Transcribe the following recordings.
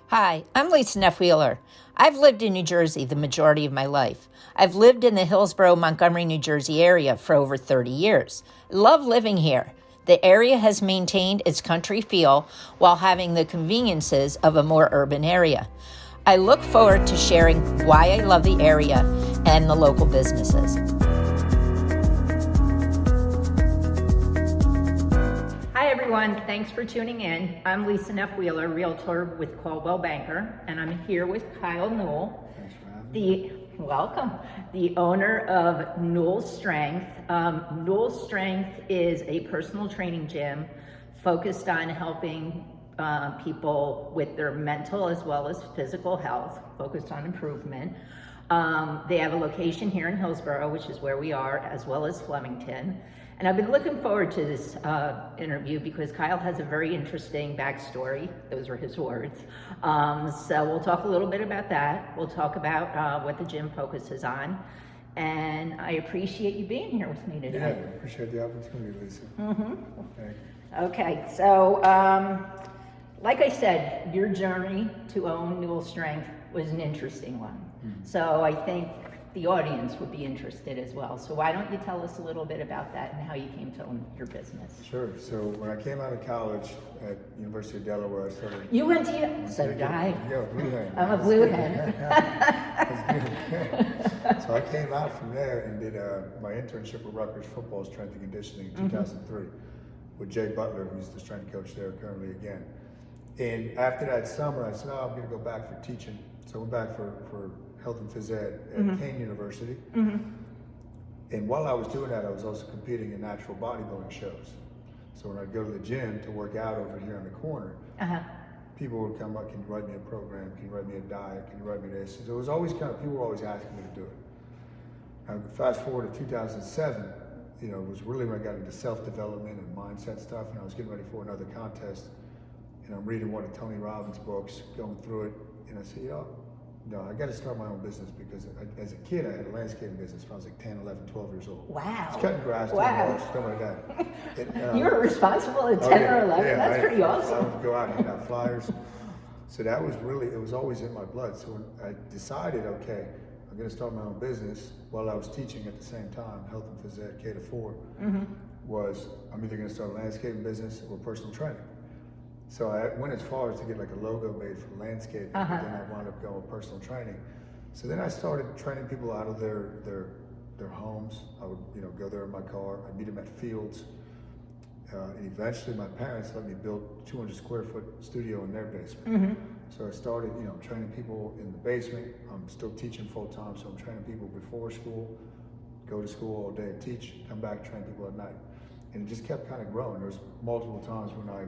Hi, I'm Lisa Neff-Wheeler. I've lived in New Jersey the majority of my life. I've lived in the Hillsborough, Montgomery, New Jersey area for over 30 years. I love living here. The area has maintained its country feel while having the conveniences of a more urban area. I look forward to sharing why I love the area and the local businesses. Hi everyone, thanks for tuning in. I'm Lisa Neff-Wheeler, Realtor with Coldwell Banker, and I'm here with Kyle Newell, the owner of Newell Strength. Newell Strength is a personal training gym focused on helping people with their mental as well as physical health, focused on improvement. They have a location here in Hillsborough, which is where we are, as well as Flemington. And I've been looking forward to this interview because Kyle has a very interesting backstory. Those were his words. So we'll talk a little bit about that. We'll talk about what the gym focuses on. And I appreciate you being here with me today. Yeah, I appreciate the opportunity, Lisa. Mm-hmm. Thank you. Okay, so like I said, your journey to own Newell Strength was an interesting one. Mm-hmm. So I think the audience would be interested as well. So why don't you tell us a little bit about that and how you came to own your business? Sure. So when I came out of college at University of Delaware, I started... You went to... So did I. Yeah, blue hen. I'm a blue hen. So I came out from there and did my internship with Rutgers Football Strength and Conditioning in 2003 with Jay Butler, who's the strength coach there currently again. And after that summer, I said, I'm going to go back for teaching. So I went back for health and phys ed at Kane University. And while I was doing that, I was also competing in natural bodybuilding shows. So when I'd go to the gym to work out over here on the corner, people would come up, can you write me a program? Can you write me a diet? Can you write me this? So it was always people were always asking me to do it. Now, fast forward to 2007, it was really when I got into self-development and mindset stuff, and I was getting ready for another contest. And I'm reading one of Tony Robbins' books, going through it, and I said, no, I got to start my own business because as a kid, I had a landscaping business when I was like 10, 11, 12 years old. Wow. I was cutting grass, stuff like that. You were responsible at 10 or 11? That's pretty awesome. I would go out and hand out flyers. So that was really, it was always in my blood. So when I decided, okay, I'm going to start my own business while I was teaching at the same time, health and phys ed, K to 4, was I'm either going to start a landscaping business or personal training. So I went as far as to get like a logo made for landscaping, but then I wound up going with personal training. So then I started training people out of their homes. I would go there in my car. I'd meet them at fields. And eventually my parents let me build 200 square foot studio in their basement. So I started training people in the basement. I'm still teaching full time, so I'm training people before school, go to school all day, teach, come back, train people at night. And it just kept kind of growing. There was multiple times when I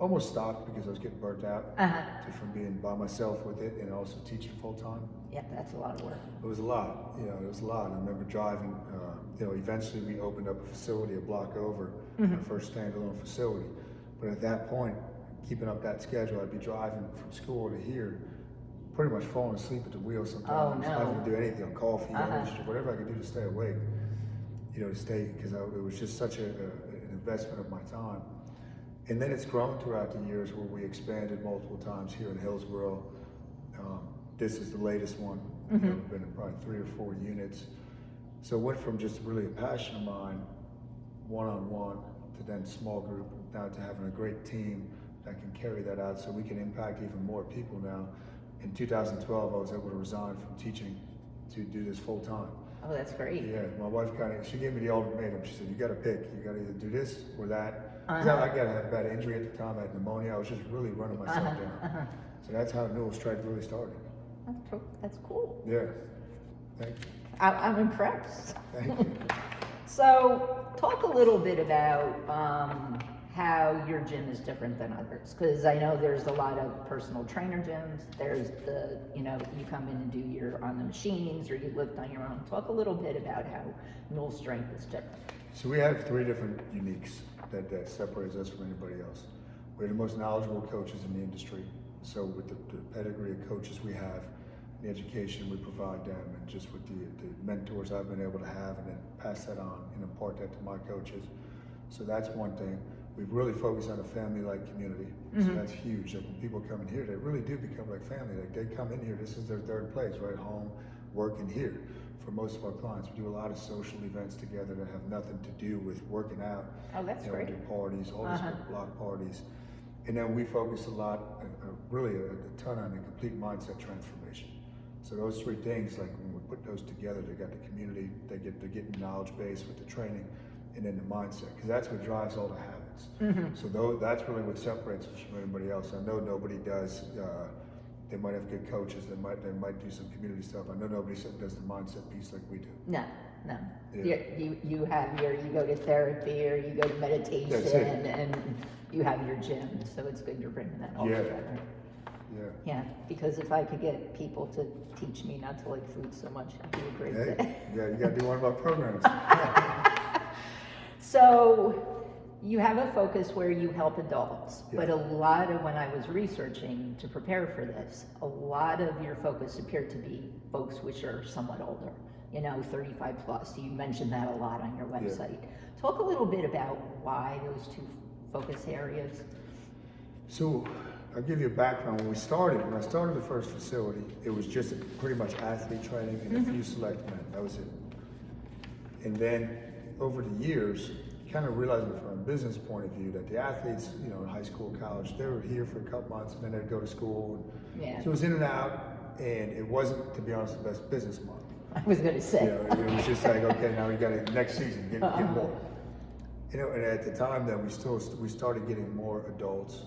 almost stopped because I was getting burnt out just from being by myself with it and also teaching full time. Yeah, that's a lot of work. It was a lot, it was a lot. I remember driving, eventually we opened up a facility a block over, our first standalone facility. But at that point, keeping up that schedule, I'd be driving from school to here, pretty much falling asleep at the wheel sometimes, having to do anything, coffee, whatever I could do to stay awake, to stay, because it was just such an investment of my time. And then it's grown throughout the years where we expanded multiple times here in Hillsborough. This is the latest one. We've been in probably 3 or 4 units. So it went from just really a passion of mine, one-on-one, to then small group, now to having a great team that can carry that out so we can impact even more people now. In 2012, I was able to resign from teaching to do this full time. Oh, that's great. Yeah, my wife she gave me the ultimatum. She said, you got to pick. You got to either do this or that. I had a bad injury at the time. I had pneumonia. I was just really running myself down. So that's how Newell Strength really started. That's cool. Yeah. Thank you. I'm impressed. Thank you. So talk a little bit about how your gym is different than others, because I know there's a lot of personal trainer gyms. There's the, you come in and do on the machines or you lift on your own. Talk a little bit about how Newell Strength is different. So we have 3 different uniques that separates us from anybody else. We're the most knowledgeable coaches in the industry. So with the pedigree of coaches we have, the education we provide them, and just with the mentors I've been able to have and then pass that on and impart that to my coaches. So that's one thing. we've really focused on a family-like community. So that's huge. Like when people come in here, they really do become like family. Like they come in here, this is their third place, right? Home, working here. For most of our clients, we do a lot of social events together that have nothing to do with working out. Oh, that's great. We do parties, all these block parties. And then we focus a lot, really a ton on the complete mindset transformation. So those three things, like when we put those together, they got the community, they're getting knowledge base with the training, and then the mindset, because that's what drives all the habits. So that's really what separates us from anybody else. I know nobody does. They might have good coaches. They might do some community stuff. I know nobody does the mindset piece like we do. No. Yeah. You have you go to therapy or you go to meditation and you have your gym. So it's good you're bringing that all together. Yeah, because if I could get people to teach me not to like food so much, it'd be a great day. Yeah, you got to do one of our programs. So you have a focus where you help adults, but a lot of, when I was researching to prepare for this, a lot of your focus appeared to be folks which are somewhat older, 35 plus. You mentioned that a lot on your website. Talk a little bit about why those two focus areas. So I'll give you a background. When I started the first facility, it was just pretty much athlete training and a few select men. That was it. And then over the years, kind of realizing from a business point of view that the athletes, in high school, college, they were here for a couple months and then they'd go to school. So it was in and out, and it wasn't, to be honest, the best business model. I was going to say. It was just like, okay, now we got it next season, get more. And at the time then we started getting more adults.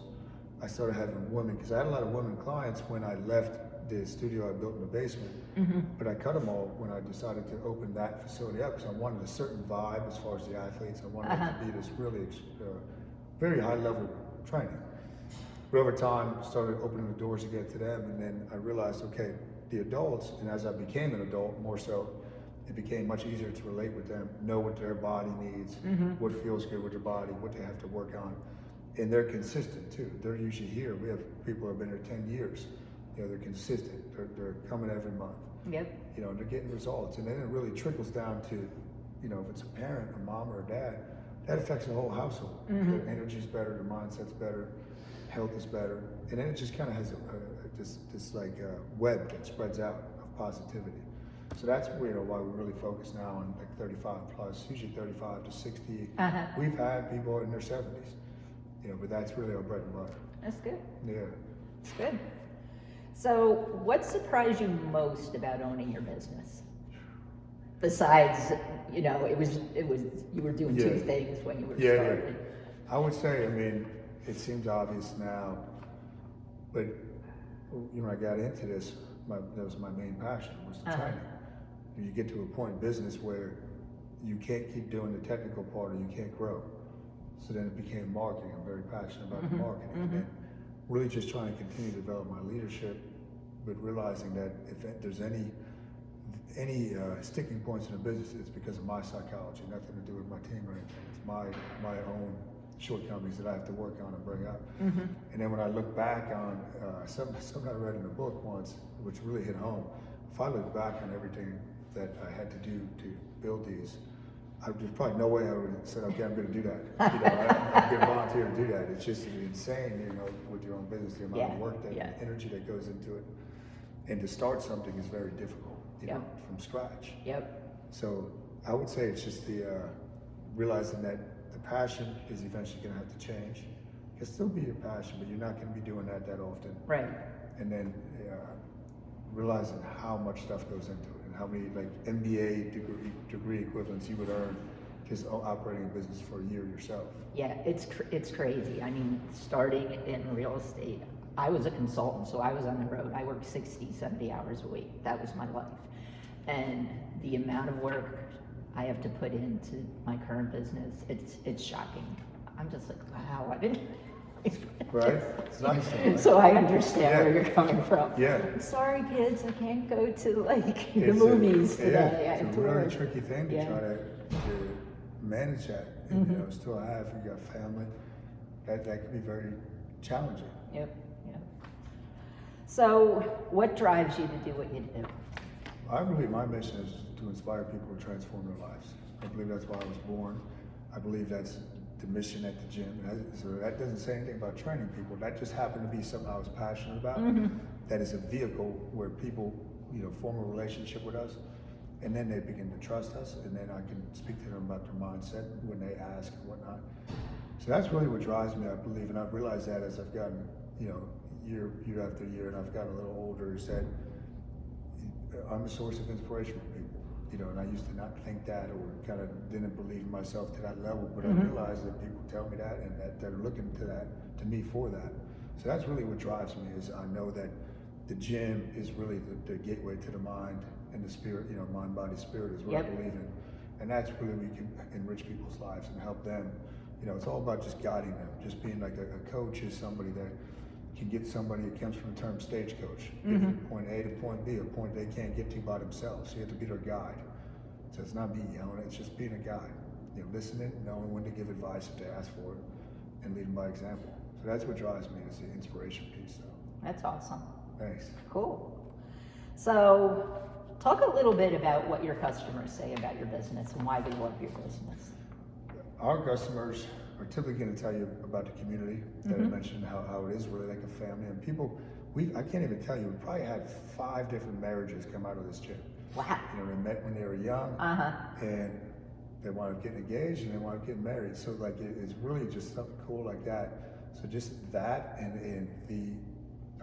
I started having women, because I had a lot of women clients when I left the studio I built in the basement, but I cut them all when I decided to open that facility up, because I wanted a certain vibe as far as the athletes. I wanted it to be this really very high level training. But over time, started opening the doors again to them, and then I realized, okay, the adults, and as I became an adult more so, it became much easier to relate with them, know what their body needs, what feels good with their body, what they have to work on. And they're consistent too. They're usually here. We have people who have been here 10 years. They're consistent. They're coming every month. Yep. And they're getting results. And then it really trickles down to, if it's a parent, a mom or a dad, that affects the whole household. Their energy's better, their mindset's better, health is better. And then it just kind of has this web that spreads out of positivity. So that's why we really focus now on like 35 plus, usually 35 to 60. We've had people in their 70s, but that's really our bread and butter. That's good. Yeah. That's good. So what surprised you most about owning your business? Besides, it was you were doing two things when you were starting. Yeah. I would say, it seems obvious now, but when I got into this, that was my main passion, was the training. You get to a point in business where you can't keep doing the technical part or you can't grow. So then it became marketing. I'm very passionate about the marketing. And then really just trying to continue to develop my leadership, but realizing that if there's any sticking points in the business, it's because of my psychology, nothing to do with my team or anything. It's my own shortcomings that I have to work on and bring up. And then when I look back on something I read in a book once, which really hit home, if I look back on everything that I had to do to build these, there's probably no way I would have said, okay, I'm going to do that. I'm going to volunteer to do that. It's just insane, with your own business, the amount of work, the energy that goes into it. And to start something is very difficult, from scratch. So I would say it's just the realizing that the passion is eventually going to have to change. It can still be your passion, but you're not going to be doing that often. Right. And then realizing how much stuff goes into it and how many MBA degree equivalents you would earn just operating a business for a year yourself. Yeah, it's crazy. Starting in real estate, I was a consultant, so I was on the road. I worked 60, 70 hours a week. That was my life. And the amount of work I have to put into my current business, it's shocking. I'm just like, wow, I didn't. Right? It's nice. So I understand where you're coming from. Yeah. I'm sorry, kids, I can't go to the movies today. It's a really tricky thing to try to manage that. And, still have, you got family. That could be very challenging. Yep. So what drives you to do what you do? I believe my mission is to inspire people to transform their lives. I believe that's why I was born. I believe that's the mission at the gym. So that doesn't say anything about training people. That just happened to be something I was passionate about. That is a vehicle where people, form a relationship with us, and then they begin to trust us, and then I can speak to them about their mindset when they ask and whatnot. So that's really what drives me, I believe, and I've realized that as I've gotten, year after year, and I've gotten a little older, is that I'm a source of inspiration for people. And I used to not think that, or kind of didn't believe in myself to that level, but I realized that people tell me that, and that they're looking to me for that. So that's really what drives me, is I know that the gym is really the gateway to the mind and the spirit, mind, body, spirit is what I believe in. And that's really we can enrich people's lives and help them. It's all about just guiding them. Just being like a coach is somebody that can get somebody, it comes from the term stagecoach. Get from point A to point B, a point they can't get to by themselves. So you have to be their guide. So it's not me yelling, it's just being a guide. Listening, knowing when to give advice if they ask for it, and leading by example. So that's what drives me, is the inspiration piece. So. That's awesome. Thanks. Cool. So talk a little bit about what your customers say about your business and why they love your business. Our customers are typically going to tell you about the community that I mentioned, how it is really like a family. And people, I can't even tell you, we probably had 5 different marriages come out of this gym. Wow. They met when they were young, and they wound up getting engaged, and they wound up getting married. So it's really just something cool like that. So just that, and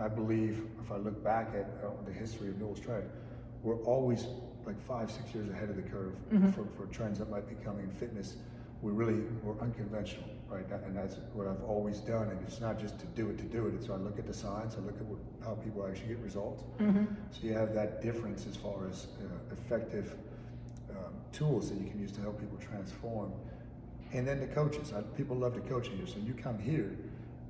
I believe, if I look back at the history of Newell Strength, we're always like 5-6 years ahead of the curve for trends that might be coming in fitness. We're unconventional, right? And that's what I've always done. And it's not just to do it. It's so I look at the science, I look at how people actually get results. So you have that difference as far as effective tools that you can use to help people transform. And then the coaches, people love the coaching here. So you come here,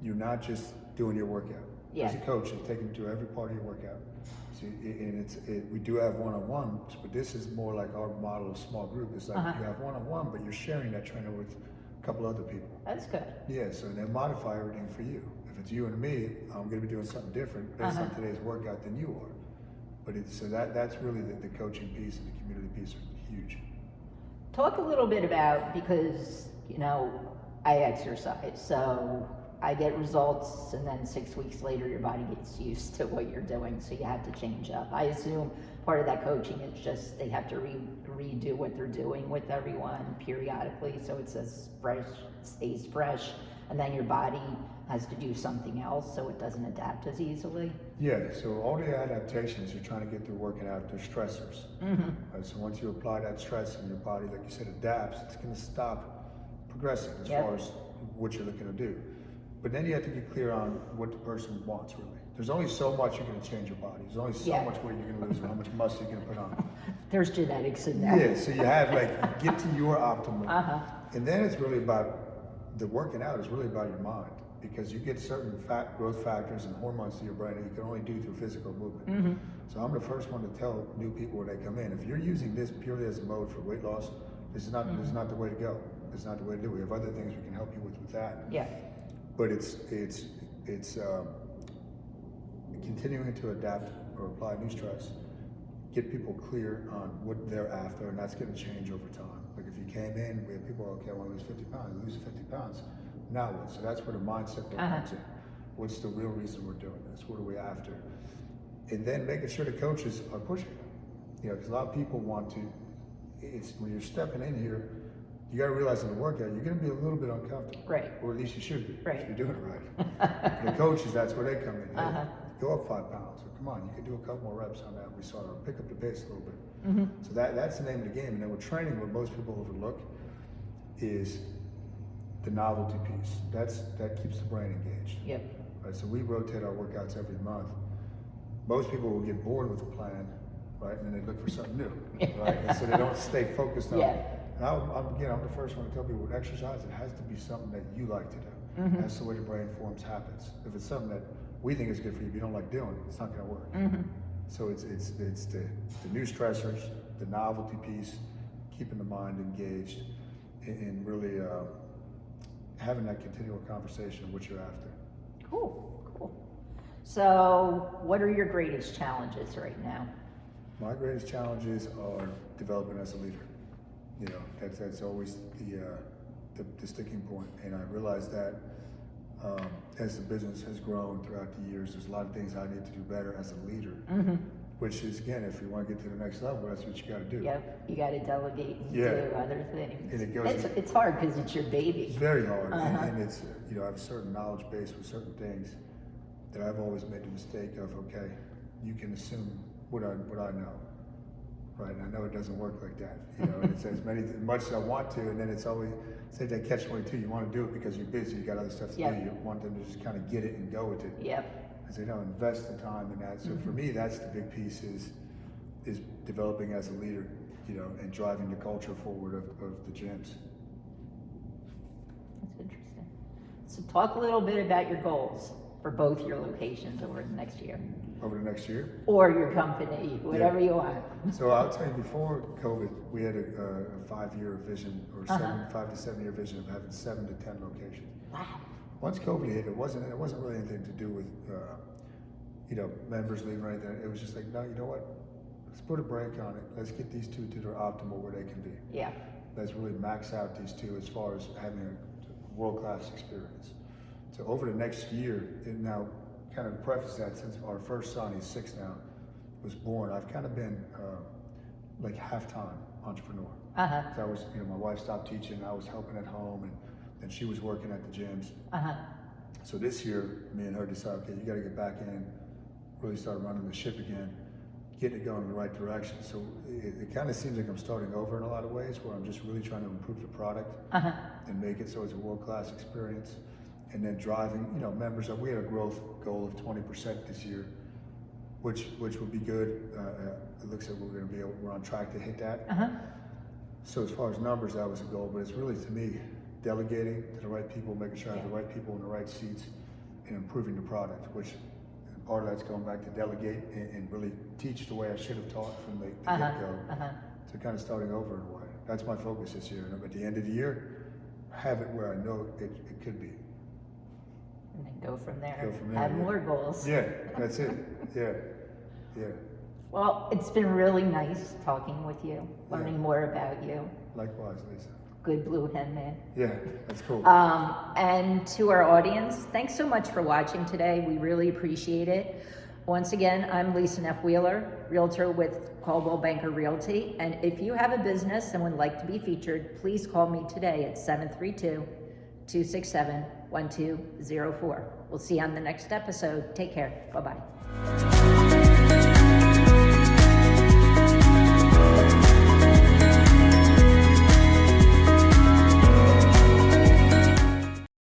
you're not just doing your workout. As a coach, you're taking them through every part of your workout. So, we do have one-on-ones, but this is more like our model of small group. It's like you have one-on-one, but you're sharing that trainer with a couple other people. That's good. Yeah, so they modify everything for you. If it's you and me, I'm going to be doing something different based on today's workout than you are. But that's really the coaching piece and the community piece are huge. Talk a little bit about, because I exercise, so I get results, and then 6 weeks later your body gets used to what you're doing, so you have to change up. I assume part of that coaching is just they have to redo what they're doing with everyone periodically, so it stays fresh, and then your body has to do something else so it doesn't adapt as easily. Yeah, so all the adaptations you're trying to get through working out, they're stressors. Right, so once you apply that stress and your body, like you said, adapts, it's going to stop progressing as far as what you're looking to do. But then you have to get clear on what the person wants, really. There's only so much you're going to change your body. There's only so much weight you're going to lose, or how much muscle you're going to put on. There's genetics in that. Yeah, so you have get to your optimal. And then it's really about, the working out is really about your mind, because you get certain growth factors and hormones to your brain that you can only do through physical movement. So I'm the first one to tell new people when they come in, if you're using this purely as a mode for weight loss, this is not the way to go. It's not the way to do it. We have other things we can help you with that. Yeah. But it's continuing to adapt or apply new stress, get people clear on what they're after, and that's going to change over time. Like if you came in, we have people, okay, I want to lose 50 pounds, lose 50 pounds. Now what? So that's where the mindset comes in. What's the real reason we're doing this? What are we after? And then making sure the coaches are pushing them. Because a lot of people want to, when you're stepping in here, you got to realize in the workout, you're going to be a little bit uncomfortable. Right. Or at least you should be. Right. If you're doing it right. The coaches, that's where they come in. Hey, go up 5 pounds. Or come on, you can do a couple more reps on that. We saw it. Pick up the pace a little bit. So that's the name of the game. And then with training, what most people overlook is the novelty piece. That keeps the brain engaged. Yep. Right. So we rotate our workouts every month. Most people will get bored with the plan, right? And then they look for something new, right? And so they don't stay focused on it. And I'm the first one to tell people with exercise, it has to be something that you like to do. That's the way the brain forms habits. If it's something that we think is good for you, but you don't like doing, it's not going to work. So it's the new stressors, the novelty piece, keeping the mind engaged, and really having that continual conversation of what you're after. Cool. So what are your greatest challenges right now? My greatest challenges are developing as a leader. That's always the sticking point. And I realized that as the business has grown throughout the years, there's a lot of things I need to do better as a leader. Which is, again, if you want to get to the next level, that's what you got to do. Yep, you got to delegate and do other things. And it goes. It's hard because it's your baby. It's very hard, and it's, you know, I have a certain knowledge base with certain things that I've always made the mistake of. Okay, you can assume what I know, right? And I know it doesn't work like that. You know, and it's as much as I want to, and then it's always say that catch-22. You want to do it because you're busy, you got other stuff to do. You want them to just kind of get it and go with it. Yep. I say, no, invest the time in that. So for me, that's the big piece is developing as a leader, you know, and driving the culture forward of the gyms. That's interesting. So talk a little bit about your goals for both your locations over the next year. Over the next year? Or your company, whatever you want. So I'll tell you, before COVID, we had a 5-year vision, or 5 to 7 year vision of having 7 to 10 locations. Wow. Once COVID hit, it wasn't really anything to do with, you know, members leaving or anything. It was just like, no, you know what? Let's put a break on it. Let's get these two to their optimal where they can be. Yeah. Let's really max out these two as far as having a world-class experience. So over the next year, and now kind of preface that, since our first son, he's 6 now, was born, I've kind of been like half-time entrepreneur. So I was, you know, my wife stopped teaching, I was helping at home, and she was working at the gyms. So this year, me and her decided, okay, you got to get back in, really start running the ship again, getting it going in the right direction. So it kind of seems like I'm starting over in a lot of ways, where I'm just really trying to improve the product and make it so it's a world-class experience. And then driving, you know, members up. We had a growth goal of 20% this year, which would be good. It looks like we're on track to hit that. So as far as numbers, that was a goal, but it's really, to me, delegating to the right people, making sure I have the right people in the right seats, and improving the product, which part of that's going back to delegate and really teach the way I should have taught from the get-go. So kind of starting over in a way. That's my focus this year. And at the end of the year, have it where I know it could be. And then go from there. Go from there. Have more goals. Yeah, that's it. Yeah. Well, it's been really nice talking with you, learning more about you. Likewise, Lisa. Good blue hen man. Yeah, that's cool. And to our audience, thanks so much for watching today. We really appreciate it. Once again, I'm Lisa Neff-Wheeler, realtor with Coldwell Banker Realty. And if you have a business and would like to be featured, please call me today at 732-267-1204. We'll see you on the next episode. Take care. Bye-bye.